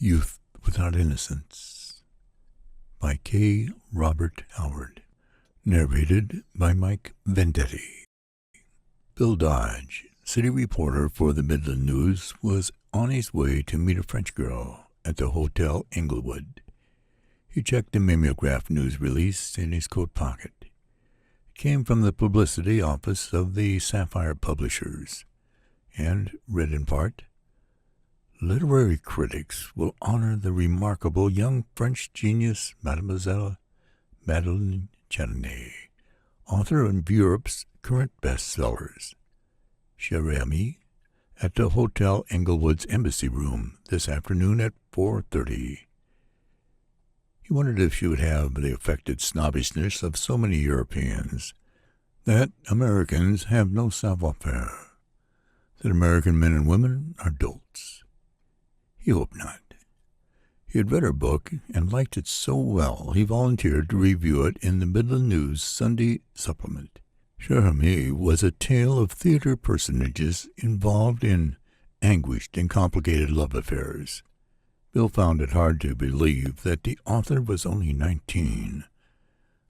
Youth Without Innocence by K. Robert Howard. Narrated by Mike Vendetti. Bill Dodge, city reporter for the Midland News, was on his way to meet a French girl at the Hotel Englewood. He checked the mimeograph news release in his coat pocket. It came from the publicity office of the Sapphire Publishers, and read in part, "Literary critics will honor the remarkable young French genius Mademoiselle Madeleine Chatonnay, author of Europe's current bestsellers. Chère Amie, at the Hotel Englewood's Embassy Room this afternoon at 4:30. He wondered if she would have the affected snobbishness of so many Europeans, that Americans have no savoir-faire, that American men and women are dolts. He hoped not. He had read her book and liked it so well he volunteered to review it in the Midland News Sunday supplement. Chère Amie was a tale of theater personages involved in anguished and complicated love affairs. Bill found it hard to believe that the author was only 19.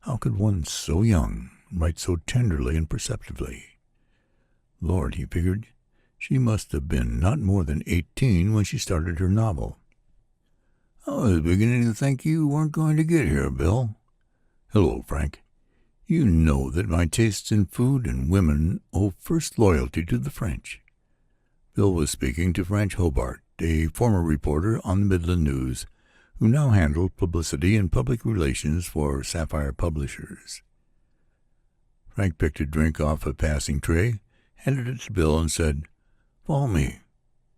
How could one so young write so tenderly and perceptively? Lord, he figured, she must have been not more than 18 when she started her novel. "I was beginning to think you weren't going to get here, Bill." "Hello, Frank. You know that my tastes in food and women owe first loyalty to the French." Bill was speaking to Frank Hobart, a former reporter on the Midland News, who now handled publicity and public relations for Sapphire Publishers. Frank picked a drink off a passing tray, handed it to Bill, and said, "Follow me."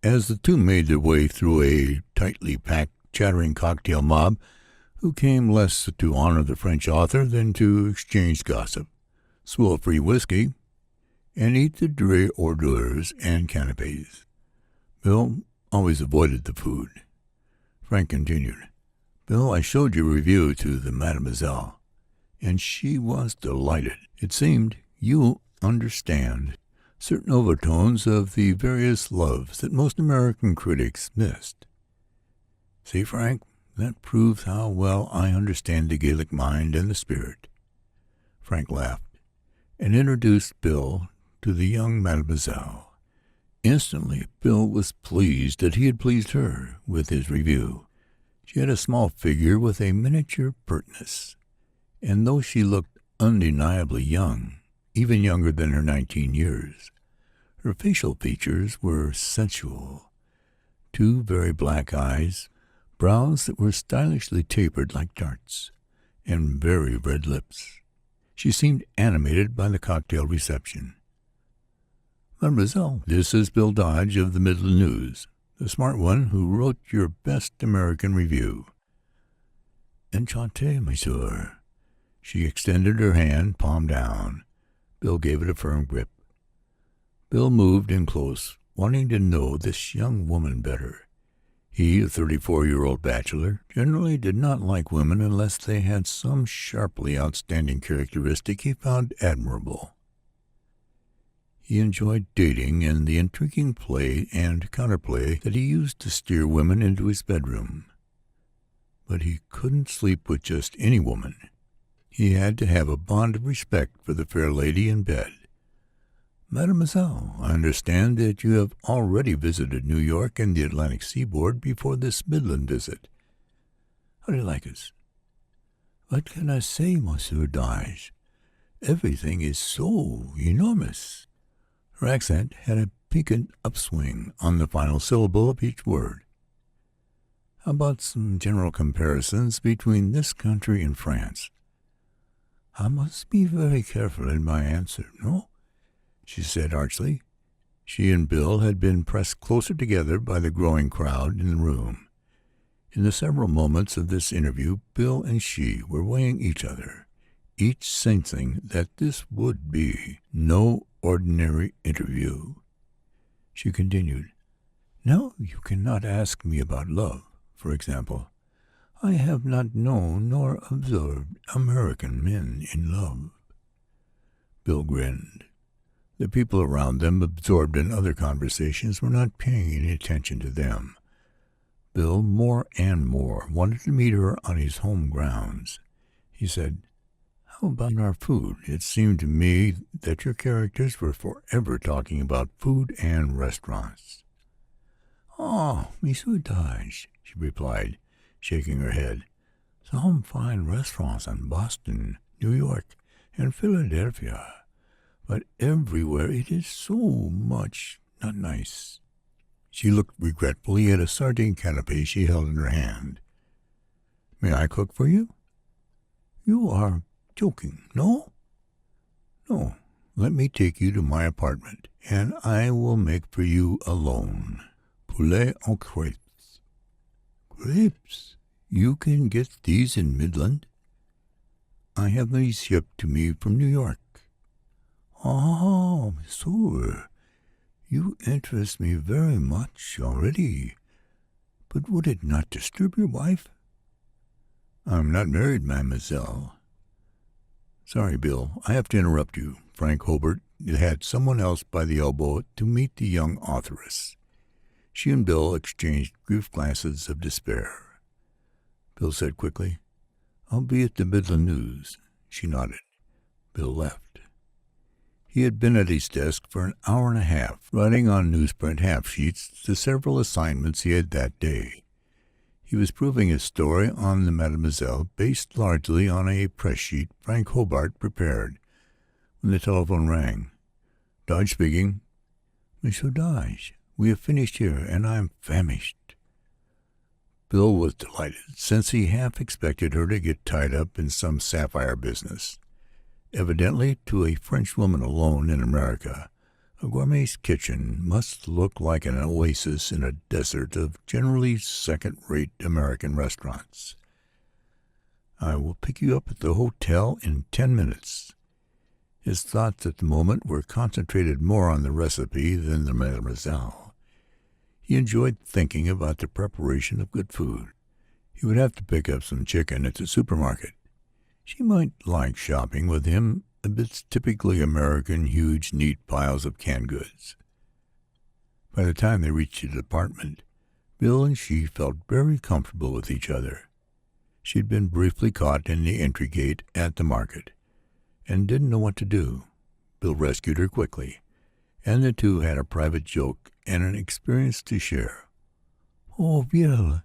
As the two made their way through a tightly packed, chattering cocktail mob, who came less to honor the French author than to exchange gossip, swill free whiskey, and eat the dry hors d'oeuvres and canapes, Bill always avoided the food. Frank continued, "Bill, I showed your review to the Mademoiselle, and she was delighted. It seemed you understand certain overtones of the various loves that most American critics missed." "See, Frank, that proves how well I understand the Gaelic mind and the spirit." Frank laughed and introduced Bill to the young Mademoiselle. Instantly, Bill was pleased that he had pleased her with his review. She had a small figure with a miniature pertness, and though she looked undeniably young, even younger than her 19 years, her facial features were sensual. Two very black eyes, brows that were stylishly tapered like darts, and very red lips. She seemed animated by the cocktail reception. "Mademoiselle, this is Bill Dodge of the Midland News, the smart one who wrote your best American review." "Enchanté, monsieur." She extended her hand, palm down. Bill gave it a firm grip. Bill moved in close, wanting to know this young woman better. He, a 34-year-old bachelor, generally did not like women unless they had some sharply outstanding characteristic he found admirable. He enjoyed dating and the intriguing play and counterplay that he used to steer women into his bedroom. But he couldn't sleep with just any woman. He had to have a bond of respect for the fair lady in bed. "Mademoiselle, I understand that you have already visited New York and the Atlantic seaboard before this Midland visit. How do you like us?" "What can I say, Monsieur Dodge? Everything is so enormous." Her accent had a piqued upswing on the final syllable of each word. "How about some general comparisons between this country and France?" "I must be very careful in my answer, no?" she said archly. She and Bill had been pressed closer together by the growing crowd in the room. In the several moments of this interview, Bill and she were weighing each other, each sensing that this would be no ordinary interview. She continued, "Now you cannot ask me about love, for example. I have not known nor observed American men in love." Bill grinned. The people around them, absorbed in other conversations, were not paying any attention to them. Bill more and more wanted to meet her on his home grounds. He said, "How about our food? It seemed to me that your characters were forever talking about food and restaurants." "Oh, Monsieur Dodge," she replied, shaking her head. "Some fine restaurants in Boston, New York, and Philadelphia, but everywhere it is so much not nice." She looked regretfully at a sardine canapé she held in her hand. "May I cook for you?" "You are joking, no?" "No. Let me take you to my apartment, and I will make for you alone. Poulet aux crêpes." "Crepes? You can get these in Midland?" "I have these shipped to me from New York." "Ah, monsieur, you interest me very much already. But would it not disturb your wife?" "I'm not married, mademoiselle." "Sorry, Bill, I have to interrupt you." Frank Hobart had someone else by the elbow to meet the young authoress. She and Bill exchanged brief glances of despair. Bill said quickly, "I'll be at the Midland News." She nodded. Bill left. He had been at his desk for an hour and a half, writing on newsprint half-sheets the several assignments he had that day. He was proving his story on the Mademoiselle, based largely on a press sheet Frank Hobart prepared, when the telephone rang. "Dodge speaking." "Monsieur Dodge, we have finished here, and I am famished." Bill was delighted, since he half expected her to get tied up in some sapphire business. Evidently, to a Frenchwoman alone in America, a gourmet's kitchen must look like an oasis in a desert of generally second-rate American restaurants. "I will pick you up at the hotel in 10 minutes. His thoughts at the moment were concentrated more on the recipe than the mademoiselle. He enjoyed thinking about the preparation of good food. He would have to pick up some chicken at the supermarket. She might like shopping with him amidst typically American, huge, neat piles of canned goods. By the time they reached his apartment, Bill and she felt very comfortable with each other. She had been briefly caught in the entry gate at the market, and didn't know what to do. Bill rescued her quickly, and the two had a private joke and an experience to share. "Oh, Bill,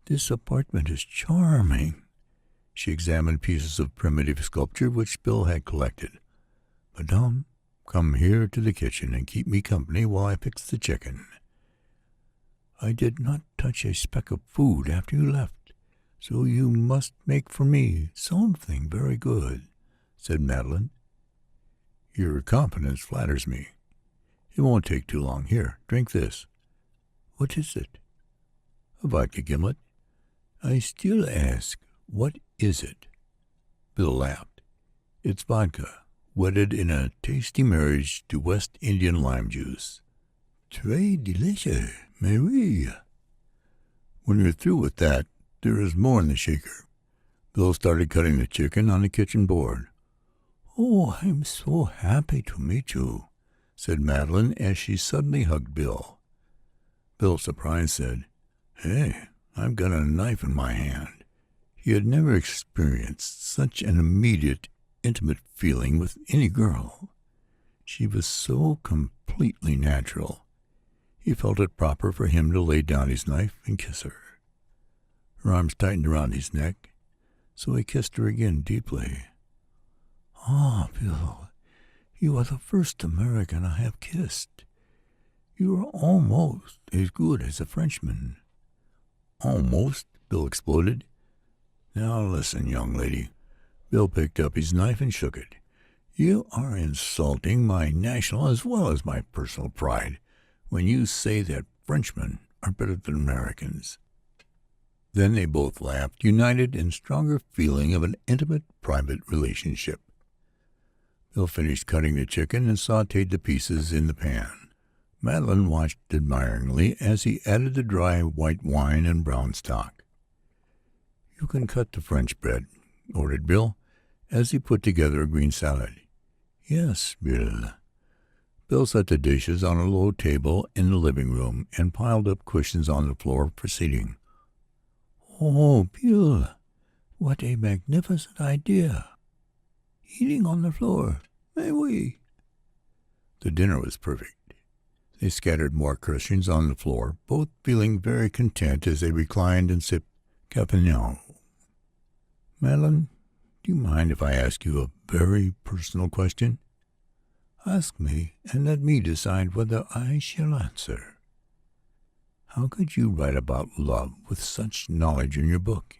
this apartment is charming." She examined pieces of primitive sculpture which Bill had collected. "Madame, come here to the kitchen and keep me company while I fix the chicken." "I did not touch a speck of food after you left, so you must make for me something very good," said Madeline. "Your confidence flatters me. It won't take too long. Here, drink this." "What is it?" "A vodka gimlet." "I still ask, what is it?" Bill laughed. "It's vodka, wedded in a tasty marriage to West Indian lime juice." "Très délicieux, Marie." "When you're through with that, there is more in the shaker." Bill started cutting the chicken on the kitchen board. "Oh, I'm so happy to meet you," said Madeline as she suddenly hugged Bill. Bill, surprised, said, "Hey, I've got a knife in my hand." He had never experienced such an immediate, intimate feeling with any girl. She was so completely natural. He felt it proper for him to lay down his knife and kiss her. Her arms tightened around his neck, so he kissed her again deeply. "Ah, Bill, you are the first American I have kissed. You are almost as good as a Frenchman." "Almost?" Bill exploded. "Now listen, young lady." Bill picked up his knife and shook it. "You are insulting my national as well as my personal pride when you say that Frenchmen are better than Americans." Then they both laughed, united in stronger feeling of an intimate, private relationship. Bill finished cutting the chicken and sautéed the pieces in the pan. Madeline watched admiringly as he added the dry white wine and brown stock. "You can cut the French bread," ordered Bill, as he put together a green salad. "Yes, Bill." Bill set the dishes on a low table in the living room and piled up cushions on the floor for seating. Oh, Bill, what a magnificent idea. Eating on the floor, may we? The dinner was perfect. They scattered more cushions on the floor, both feeling very content as they reclined and sipped café. Madeline, do you mind if I ask you a very personal question? Ask me, and let me decide whether I shall answer. How could you write about love with such knowledge in your book?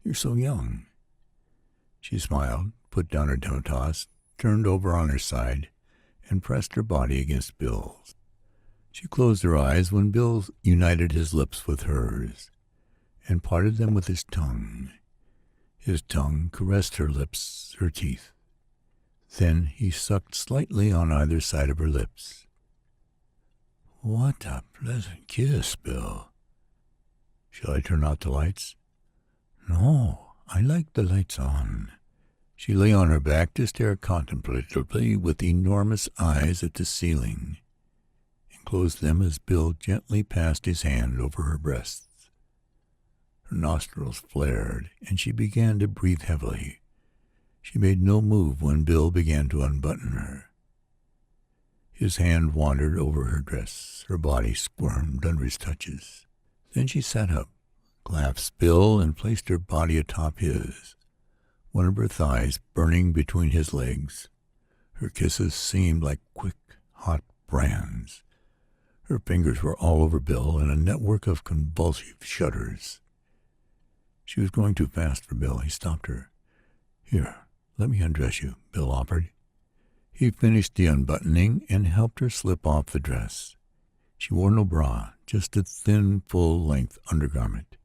You're so young. She smiled, put down her demitasse, turned over on her side, and pressed her body against Bill's. She closed her eyes when Bill united his lips with hers and parted them with his tongue. His tongue caressed her lips, her teeth. Then he sucked slightly on either side of her lips. What a pleasant kiss, Bill. Shall I turn out the lights? No, I like the lights on. She lay on her back to stare contemplatively with enormous eyes at the ceiling, and closed them as Bill gently passed his hand over her breasts. Her nostrils flared, and she began to breathe heavily. She made no move when Bill began to unbutton her. His hand wandered over her dress. Her body squirmed under his touches. Then she sat up, clasped Bill, and placed her body atop his, one of her thighs burning between his legs. Her kisses seemed like quick, hot brands. Her fingers were all over Bill in a network of convulsive shudders. She was going too fast for Bill. He stopped her. Here, let me undress you, Bill offered. He finished the unbuttoning and helped her slip off the dress. She wore no bra, just a thin, full-length undergarment.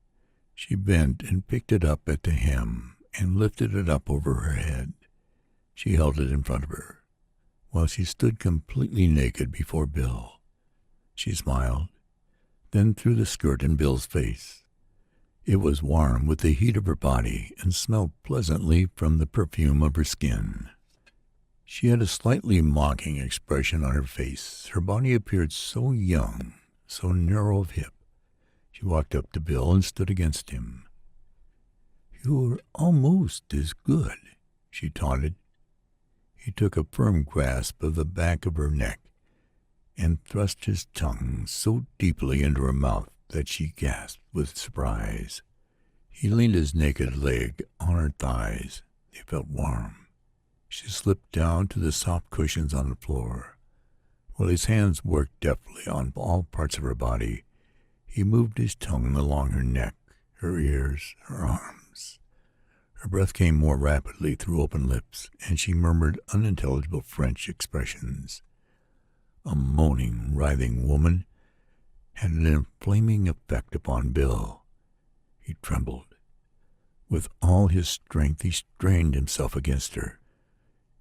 She bent and picked it up at the hem and lifted it up over her head. She held it in front of her, while she stood completely naked before Bill. She smiled, then threw the skirt in Bill's face. It was warm with the heat of her body and smelled pleasantly from the perfume of her skin. She had a slightly mocking expression on her face. Her body appeared so young, so narrow of hip. She walked up to Bill and stood against him. You're almost as good, she taunted. He took a firm grasp of the back of her neck and thrust his tongue so deeply into her mouth that she gasped with surprise. He leaned his naked leg on her thighs. They felt warm. She slipped down to the soft cushions on the floor. While his hands worked deftly on all parts of her body, he moved his tongue along her neck, her ears, her arms. Her breath came more rapidly through open lips, and she murmured unintelligible French expressions. A moaning, writhing woman had an inflaming effect upon Bill. He trembled. With all his strength he strained himself against her.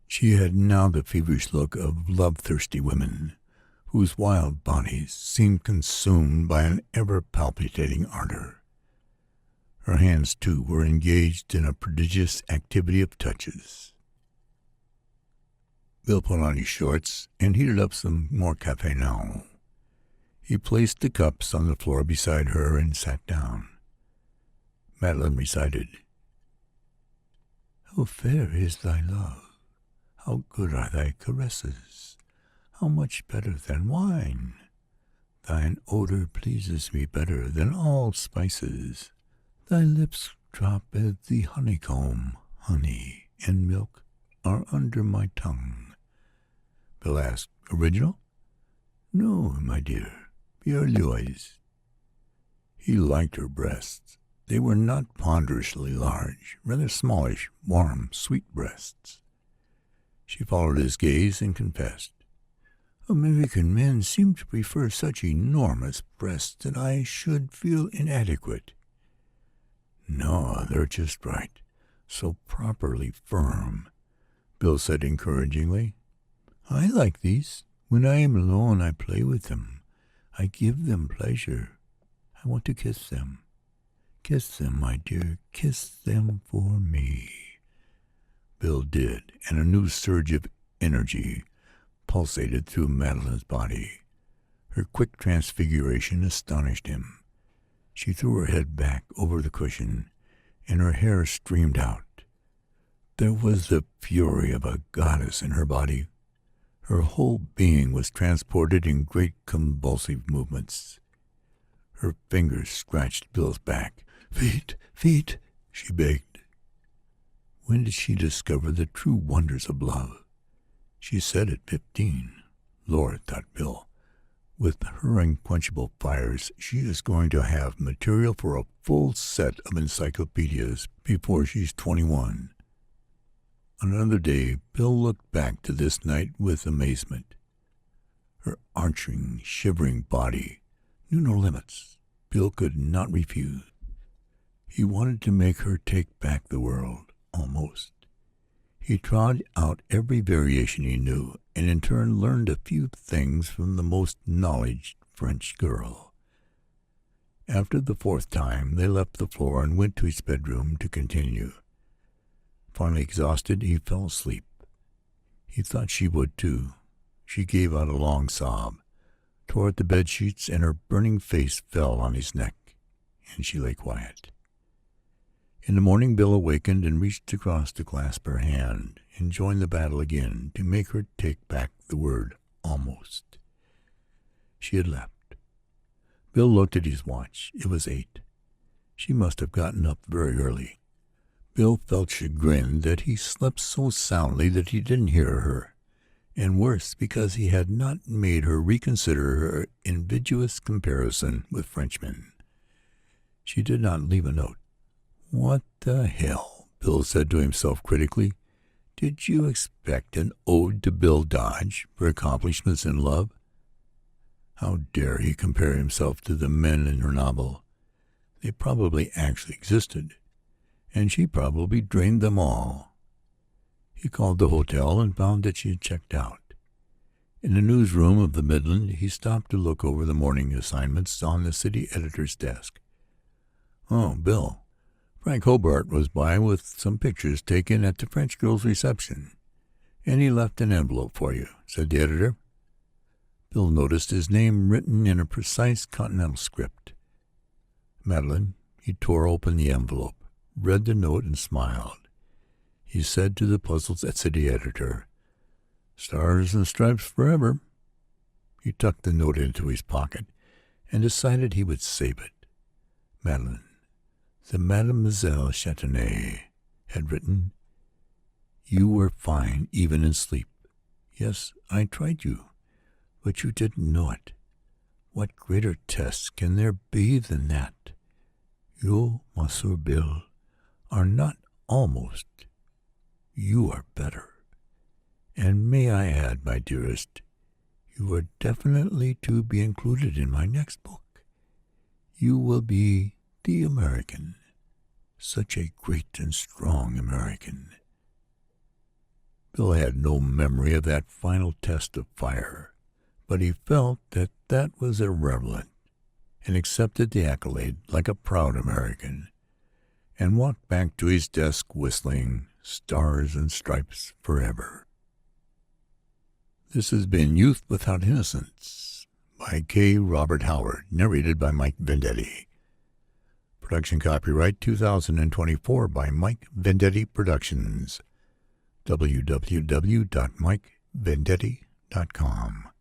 She had now the feverish look of love-thirsty women, whose wild bodies seemed consumed by an ever-palpitating ardor. Her hands, too, were engaged in a prodigious activity of touches. Bill put on his shorts and heated up some more café now. He placed the cups on the floor beside her and sat down. Madeline recited, How fair is thy love, how good are thy caresses, how much better than wine. Thine odor pleases me better than all spices. Thy lips drop as the honeycomb, honey and milk are under my tongue. Bill asked, Original? No, my dear, Pierre Louis. He liked her breasts. They were not ponderously large, rather smallish, warm, sweet breasts. She followed his gaze and confessed, American men seem to prefer such enormous breasts that I should feel inadequate. No, they're just right, so properly firm, Bill said encouragingly. I like these. When I am alone, I play with them. I give them pleasure. I want to kiss them. Kiss them, my dear, kiss them for me. Bill did, and a new surge of energy pulsated through Madeline's body. Her quick transfiguration astonished him. She threw her head back over the cushion, and her hair streamed out. There was the fury of a goddess in her body. Her whole being was transported in great convulsive movements. Her fingers scratched Bill's back. "Feet, feet," she begged. When did she discover the true wonders of love? She said at 15. Lord, thought Bill, with her unquenchable fires, she is going to have material for a full set of encyclopedias before she's 21. On another day, Bill looked back to this night with amazement. Her arching, shivering body knew no limits. Bill could not refuse. He wanted to make her take back the world, almost. He trod out every variation he knew, and in turn learned a few things from the most knowledged French girl. After the fourth time, they left the floor and went to his bedroom to continue. Finally exhausted, he fell asleep. He thought she would, too. She gave out a long sob, tore at the bedsheets, and her burning face fell on his neck, and she lay quiet. In the morning, Bill awakened and reached across to clasp her hand and join the battle again to make her take back the word almost. She had left. Bill looked at his watch. It was 8. She must have gotten up very early. Bill felt chagrined that he slept so soundly that he didn't hear her, and worse, because he had not made her reconsider her invidious comparison with Frenchmen. She did not leave a note. "What the hell," Bill said to himself critically. "Did you expect an ode to Bill Dodge for accomplishments in love? How dare he compare himself to the men in her novel? They probably actually existed, and she probably drained them all." He called the hotel and found that she had checked out. In the newsroom of the Midland, he stopped to look over the morning assignments on the city editor's desk. "Oh, Bill, Frank Hobart was by with some pictures taken at the French girl's reception, and he left an envelope for you," said the editor. Bill noticed his name written in a precise continental script. Madeline. He tore open the envelope, read the note, and smiled. He said to the puzzled city editor, "Stars and Stripes forever." He tucked the note into his pocket and decided he would save it. Madeline. The Mademoiselle Châtenay had written, "You were fine even in sleep. Yes, I tried you, but you didn't know it. What greater test can there be than that? You, Monsieur Bill, are not almost. You are better. And may I add, my dearest, you are definitely to be included in my next book. You will be the American, such a great and strong American." Bill had no memory of that final test of fire, but he felt that that was irrelevant, and accepted the accolade like a proud American, and walked back to his desk whistling "Stars and Stripes Forever." This has been Youth Without Innocence by K. Robert Howard, narrated by Mike Vendetti. Production copyright 2024 by Mike Vendetti Productions. www.mikevendetti.com